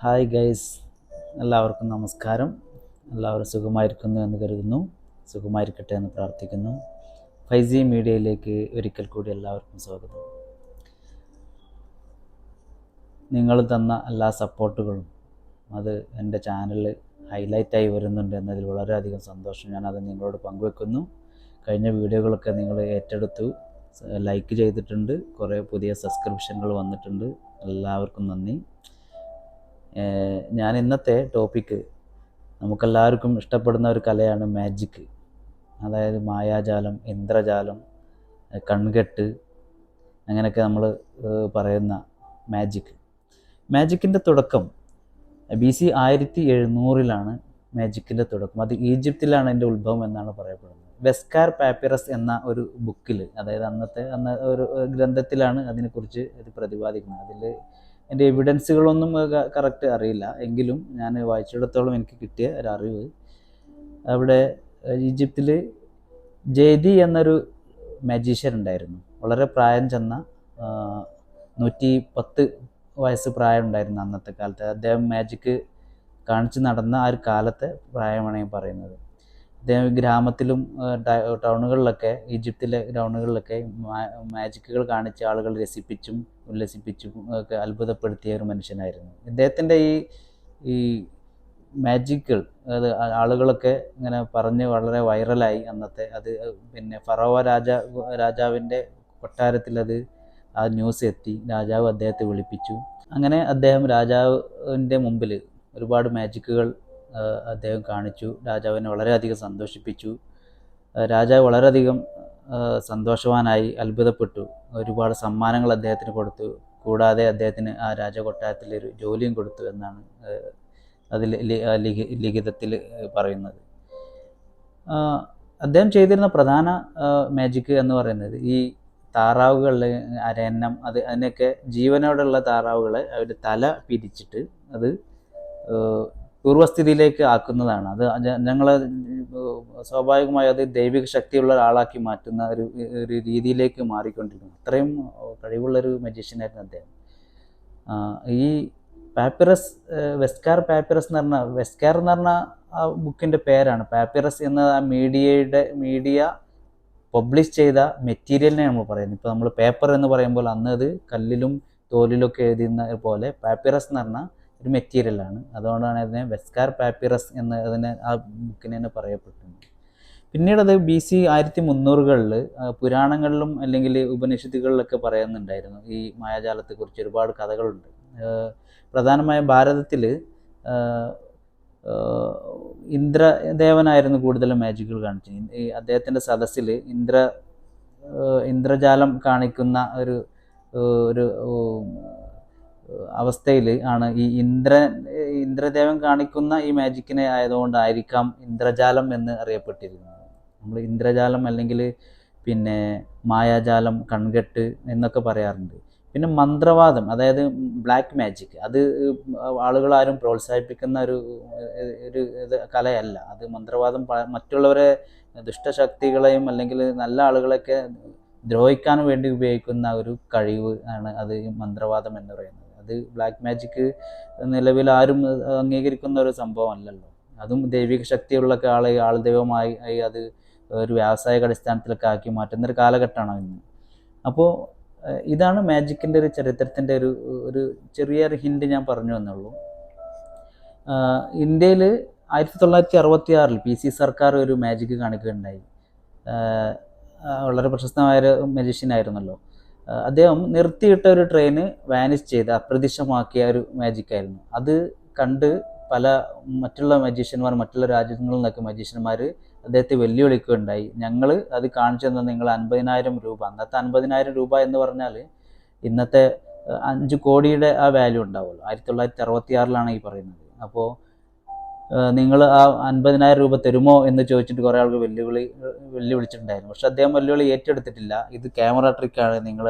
Hi guys, എല്ലാവർക്കും നമസ്കാരം. എല്ലാവരും സുഖമായിരിക്കുന്നു എന്ന് കരുതുന്നു. സുഖമായിരിക്കട്ടെ എന്ന് പ്രാർത്ഥിക്കുന്നു. ഫൈസി മീഡിയയിലേക്ക് ഒരിക്കൽ കൂടി എല്ലാവർക്കും സ്വാഗതം. നിങ്ങൾ തന്ന എല്ലാ സപ്പോർട്ടുകളും അത് എൻ്റെ ചാനൽ ഹൈലൈറ്റായി വരുന്നുണ്ട് എന്നതിൽ വളരെയധികം സന്തോഷം. ഞാനത് നിങ്ങളോട് പങ്കുവെക്കുന്നു. കഴിഞ്ഞ വീഡിയോകളൊക്കെ നിങ്ങൾ ഏറ്റെടുത്തു, ലൈക്ക് ചെയ്തിട്ടുണ്ട്, കുറേ പുതിയ സബ്സ്ക്രിപ്ഷനുകൾ വന്നിട്ടുണ്ട്. എല്ലാവർക്കും നന്ദി. ഞാൻ ഇന്നത്തെ ടോപ്പിക്ക് നമുക്കെല്ലാവർക്കും ഇഷ്ടപ്പെടുന്ന ഒരു കലയാണ് മാജിക്ക്. അതായത് മായാജാലം, ഇന്ദ്രജാലം, കൺകെട്ട്, അങ്ങനെയൊക്കെ നമ്മൾ പറയുന്ന മാജിക്കിൻ്റെ തുടക്കം BC 1700 മാജിക്കിൻ്റെ തുടക്കം. അത് ഈജിപ്തിലാണ് എൻ്റെ ഉത്ഭവം എന്നാണ് പറയപ്പെടുന്നത്. വെസ്കാർ പാപ്പിറസ് എന്ന ഒരു ബുക്കിൽ, അതായത് അന്ന ഒരു ഗ്രന്ഥത്തിലാണ് അതിനെക്കുറിച്ച് ഇത് പ്രതിപാദിക്കുന്നത്. അതിൽ എൻ്റെ എവിഡൻസുകളൊന്നും കറക്റ്റ് അറിയില്ല, എങ്കിലും ഞാൻ വായിച്ചിടത്തോളം എനിക്ക് കിട്ടിയ ഒരറിവ്, അവിടെ ഈജിപ്തിൽ ജേദി എന്നൊരു മാജീഷ്യൻ ഉണ്ടായിരുന്നു. വളരെ പ്രായം ചെന്ന 110 വയസ്സ് പ്രായം ഉണ്ടായിരുന്നു അന്നത്തെ കാലത്ത്. അദ്ദേഹം മാജിക്ക് കാണിച്ച് നടന്ന ആ ഒരു കാലത്തെ പ്രായമാണ് ഞാൻ പറയുന്നത്. അദ്ദേഹം ഗ്രാമത്തിലും ടൗണുകളിലൊക്കെ, ഈജിപ്തിലെ ടൗണുകളിലൊക്കെ മാജിക്കുകൾ കാണിച്ച് ആളുകൾ രസിപ്പിച്ചും ഉല്ലസിപ്പിച്ചും ഒക്കെ അത്ഭുതപ്പെടുത്തിയ ഒരു മനുഷ്യനായിരുന്നു. ഇദ്ദേഹത്തിൻ്റെ ഈ മാജിക്കുകൾ അത് ആളുകളൊക്കെ ഇങ്ങനെ പറഞ്ഞ് വളരെ വൈറലായി അന്നത്തെ. അത് പിന്നെ ഫറോവ രാജാവിൻ്റെ കൊട്ടാരത്തിൽ ആ ന്യൂസ് എത്തി. രാജാവ് അദ്ദേഹത്തെ വിളിപ്പിച്ചു. അങ്ങനെ അദ്ദേഹം രാജാവിൻ്റെ മുമ്പിൽ ഒരുപാട് മാജിക്കുകൾ അദ്ദേഹം കാണിച്ചു. രാജാവിനെ വളരെയധികം സന്തോഷിപ്പിച്ചു. രാജാവ് വളരെയധികം സന്തോഷവാനായി, അത്ഭുതപ്പെട്ടു. ഒരുപാട് സമ്മാനങ്ങൾ അദ്ദേഹത്തിന് കൊടുത്തു. കൂടാതെ അദ്ദേഹത്തിന് ആ രാജകൊട്ടാരത്തിലൊരു ജോലിയും കൊടുത്തു എന്നാണ് അതിൽ ലിഖിതത്തിൽ പറയുന്നത്. അദ്ദേഹം ചെയ്തിരുന്ന പ്രധാന മാജിക്ക് എന്ന് പറയുന്നത് ഈ താറാവുകളുടെ അരയന്നം, അതിനൊക്കെ ജീവനോടുള്ള താറാവുകളെ അവർ തല പിരിച്ചിട്ട് അത് പൂർവ്വസ്ഥിതിയിലേക്ക് ആക്കുന്നതാണ്. അത് ഞങ്ങൾ സ്വാഭാവികമായി അത് ദൈവിക ശക്തിയുള്ള ഒരാളാക്കി മാറ്റുന്ന ഒരു രീതിയിലേക്ക് മാറിക്കൊണ്ടിരിക്കുന്നു. അത്രയും കഴിവുള്ളൊരു മജീഷ്യനായിരുന്നു അദ്ദേഹം. ഈ പാപ്പിറസ്, വെസ്കാർ പാപ്പിറസ് എന്ന് പറഞ്ഞ ആ ബുക്കിൻ്റെ പേരാണ്. പാപ്പിറസ് എന്ന ആ മീഡിയ പബ്ലിഷ് ചെയ്ത മെറ്റീരിയലിനെ നമ്മൾ പറയുന്നത്. ഇപ്പോൾ നമ്മൾ പേപ്പർ എന്ന് പറയുമ്പോൾ അന്ന് അത് കല്ലിലും തോലിലൊക്കെ എഴുതുന്ന പോലെ പാപ്പിറസ് എന്ന് പറഞ്ഞാൽ ഒരു മെറ്റീരിയലാണ്. അതുകൊണ്ടാണ് അതിനെ വെസ്കാർ പാപ്പിറസ് എന്ന് ആ ബുക്കിനെ തന്നെ പറയപ്പെടുന്നത്. പിന്നീട് അത് BC 1300 പുരാണങ്ങളിലും അല്ലെങ്കിൽ ഉപനിഷത്തുകളിലൊക്കെ പറയുന്നുണ്ടായിരുന്നു. ഈ മായാജാലത്തെക്കുറിച്ച് ഒരുപാട് കഥകളുണ്ട്. പ്രധാനമായും ഭാരതത്തിൽ ഇന്ദ്രദേവനായിരുന്നു കൂടുതലും മാജിക്കുകൾ കാണിച്ചത്. ഈ അദ്ദേഹത്തിൻ്റെ സദസ്സിൽ ഇന്ദ്രജാലം കാണിക്കുന്ന ഒരു അവസ്ഥയിൽ ആണ് ഈ ഇന്ദ്രദേവൻ കാണിക്കുന്ന ഈ മാജിക്കിനെ ആയതുകൊണ്ടായിരിക്കാം ഇന്ദ്രജാലം എന്ന് അറിയപ്പെട്ടിരുന്നത്. നമ്മൾ ഇന്ദ്രജാലം അല്ലെങ്കിൽ പിന്നെ മായാജാലം, കൺകെട്ട് എന്നൊക്കെ പറയാറുണ്ട്. പിന്നെ മന്ത്രവാദം, അതായത് ബ്ലാക്ക് മാജിക്, അത് ആളുകളാരും പ്രോത്സാഹിപ്പിക്കുന്ന ഒരു കലയല്ല. അത് മന്ത്രവാദം മറ്റുള്ളവരെ, ദുഷ്ടശക്തികളെയും അല്ലെങ്കിൽ നല്ല ആളുകളെയൊക്കെ ദ്രോഹിക്കാൻ വേണ്ടി ഉപയോഗിക്കുന്ന ഒരു കഴിവ് ആണ് അത് മന്ത്രവാദം എന്ന് പറയുന്നത്. അത് ബ്ലാക്ക് മാജിക് നിലവിൽ ആരും അംഗീകരിക്കുന്ന ഒരു സംഭവം അല്ലല്ലോ. അതും ദൈവിക ശക്തിയുള്ള ആൾ ദൈവമായി അത് ഒരു വ്യാവസായിക അടിസ്ഥാനത്തിലൊക്കെ ആക്കി മാറ്റുന്നൊരു കാലഘട്ടമാണ് ഇന്ന്. അപ്പോൾ ഇതാണ് മാജിക്കിൻ്റെ ഒരു ചരിത്രത്തിൻ്റെ ഒരു ചെറിയൊരു ഹിൻഡ് ഞാൻ പറഞ്ഞു എന്നുള്ളൂ. ഇന്ത്യയിൽ 1966 PC സർക്കാർ ഒരു മാജിക്ക് കാണിക്കുകയുണ്ടായി. വളരെ പ്രശസ്തമായൊരു മജീഷ്യനായിരുന്നല്ലോ അദ്ദേഹം. നിർത്തിയിട്ട ഒരു ട്രെയിന് വാനിഷ് ചെയ്ത് അപ്രത്യക്ഷമാക്കിയ ഒരു മാജിക്കായിരുന്നു അത്. കണ്ട് പല മറ്റുള്ള മറ്റുള്ള രാജ്യങ്ങളിൽ നിന്നൊക്കെ മജീഷ്യന്മാർ അദ്ദേഹത്തെ വെല്ലുവിളിക്കുകയുണ്ടായി. ഞങ്ങൾ അത് കാണിച്ചു തന്നാൽ നിങ്ങൾ 50,000 രൂപ, അന്നത്തെ 50,000 രൂപ എന്ന് പറഞ്ഞാൽ ഇന്നത്തെ 5 കോടിയുടെ ആ വാല്യൂ ഉണ്ടാവുമല്ലോ. 1966 ഈ പറയുന്നത്. അപ്പോൾ നിങ്ങൾ ആ 50,000 രൂപ തരുമോ എന്ന് ചോദിച്ചിട്ട് കുറേ ആൾക്ക് വെല്ലുവിളിച്ചിട്ടുണ്ടായിരുന്നു. പക്ഷെ അദ്ദേഹം വെല്ലുവിളി ഏറ്റെടുത്തിട്ടില്ല. ഇത് ക്യാമറ ട്രിക്കാണ്, നിങ്ങൾ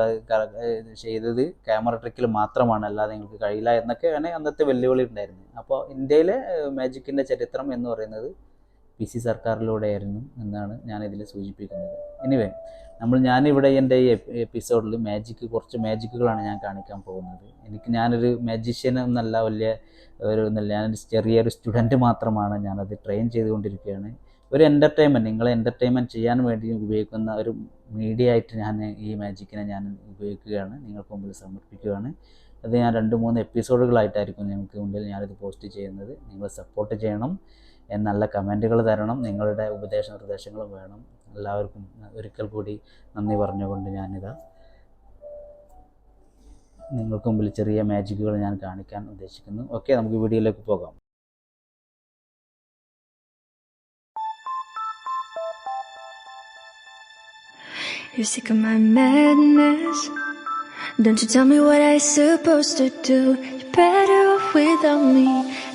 ചെയ്തത് ക്യാമറ ട്രിക്കിൽ മാത്രമാണ്, അല്ലാതെ നിങ്ങൾക്ക് കഴിയില്ല എന്നൊക്കെയാണ് അന്നത്തെ വെല്ലുവിളി ഉണ്ടായിരുന്നത്. അപ്പോൾ ഇന്ത്യയിലെ മാജിക്കിൻ്റെ ചരിത്രം എന്ന് പറയുന്നത് PC സർക്കാരിലൂടെയായിരുന്നു എന്നാണ് ഞാനിതിൽ സൂചിപ്പിക്കുന്നത്. എനിവേ ഞാനിവിടെ എൻ്റെ ഈ എപ്പിസോഡിൽ കുറച്ച് മാജിക്കുകളാണ് ഞാൻ കാണിക്കാൻ പോകുന്നത്. ഞാനൊരു മാജിഷ്യൻ എന്നല്ല, ഞാനൊരു ചെറിയൊരു സ്റ്റുഡൻറ്റ് മാത്രമാണ്. ഞാനത് ട്രെയിൻ ചെയ്തുകൊണ്ടിരിക്കുകയാണ്. ഒരു നിങ്ങളെ എൻ്റർടൈൻമെൻറ്റ് ചെയ്യാൻ വേണ്ടി ഉപയോഗിക്കുന്ന ഒരു മീഡിയ ആയിട്ട് ഈ മാജിക്കിനെ ഞാൻ ഉപയോഗിക്കുകയാണ്, നിങ്ങൾക്ക് മുമ്പിൽ സമർപ്പിക്കുകയാണ്. അത് ഞാൻ 2-3 എപ്പിസോഡുകളായിട്ടായിരിക്കും നിങ്ങൾക്ക് മുമ്പിൽ ഞാനിത് പോസ്റ്റ് ചെയ്യുന്നത്. നിങ്ങൾ സപ്പോർട്ട് ചെയ്യണം, നല്ല കമൻറ്റുകൾ തരണം, നിങ്ങളുടെ നിർദ്ദേശങ്ങളും വേണം. എല്ലാവർക്കും ഒരിക്കൽ കൂടി നന്ദി പറഞ്ഞുകൊണ്ട് നിങ്ങൾക്ക് മുമ്പിൽ ചെറിയ മാജിക്കുകൾ ഞാൻ കാണിക്കാൻ ഉദ്ദേശിക്കുന്നു. ഓക്കെ, നമുക്ക് വീഡിയോയിലേക്ക് പോകാം. You're sick of my madness. Don't you tell me what I supposed to do. You're better off without me.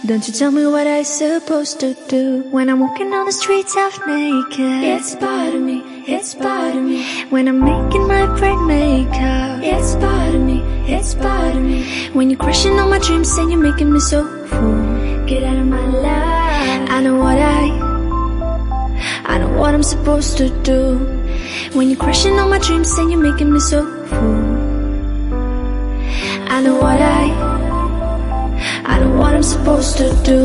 Don't you tell me what I supposed to do. When I'm walking on the streets half naked, it's part of me, it's part of me. When I'm making my brain makeup, it's part of me, it's part of me. When you're crushing all my dreams and you're making me so full, get out of my life. I know what I'm supposed to do. When you're crushing all my dreams and you're making me so full, I know what I'm supposed to do.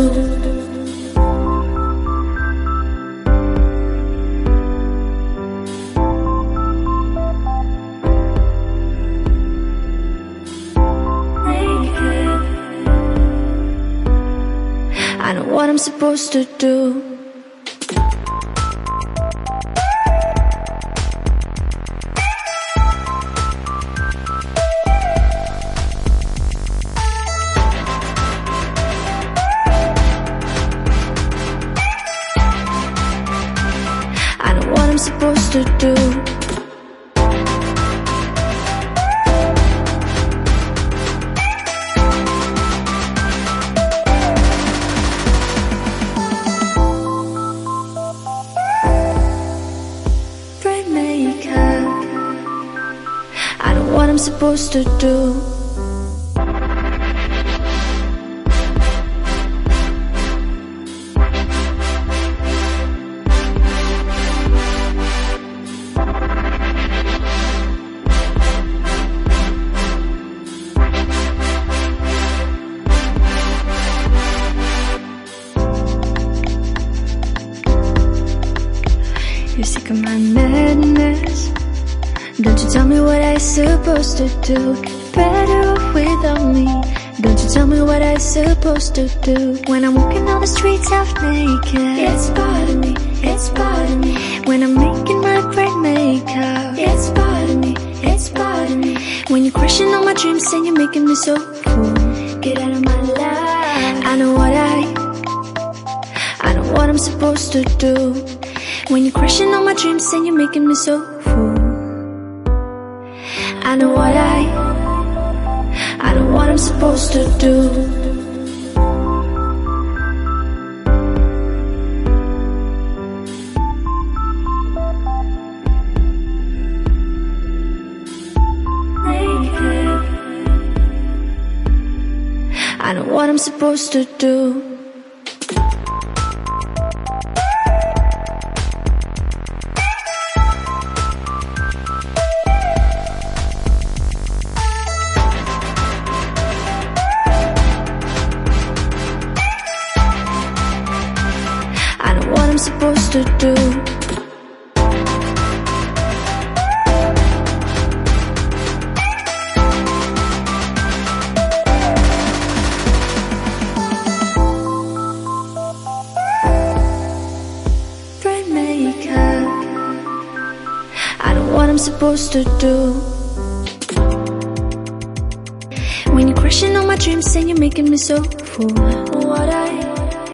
I know what I'm supposed to do. I'm supposed to do. Brain makeup. I know what I'm supposed to do. You're sick of my madness. Don't you tell me what I supposed to do. You're better off without me. Don't you tell me what I supposed to do. When I'm walking on the streets half naked, it's part of me, it's part of me. When I'm making my brain makeup, it's part of me, it's part of me. When you're crushing all my dreams and you're making me so full, get out of my life. I know what I'm supposed to do. When you're crushing all my dreams and you're making me so full, I know what I'm supposed to do. I know what I'm supposed to do. I'm supposed to do. Brain makeup. I know what I'm supposed to do. When you're crushing all my dreams and you're making me so full, what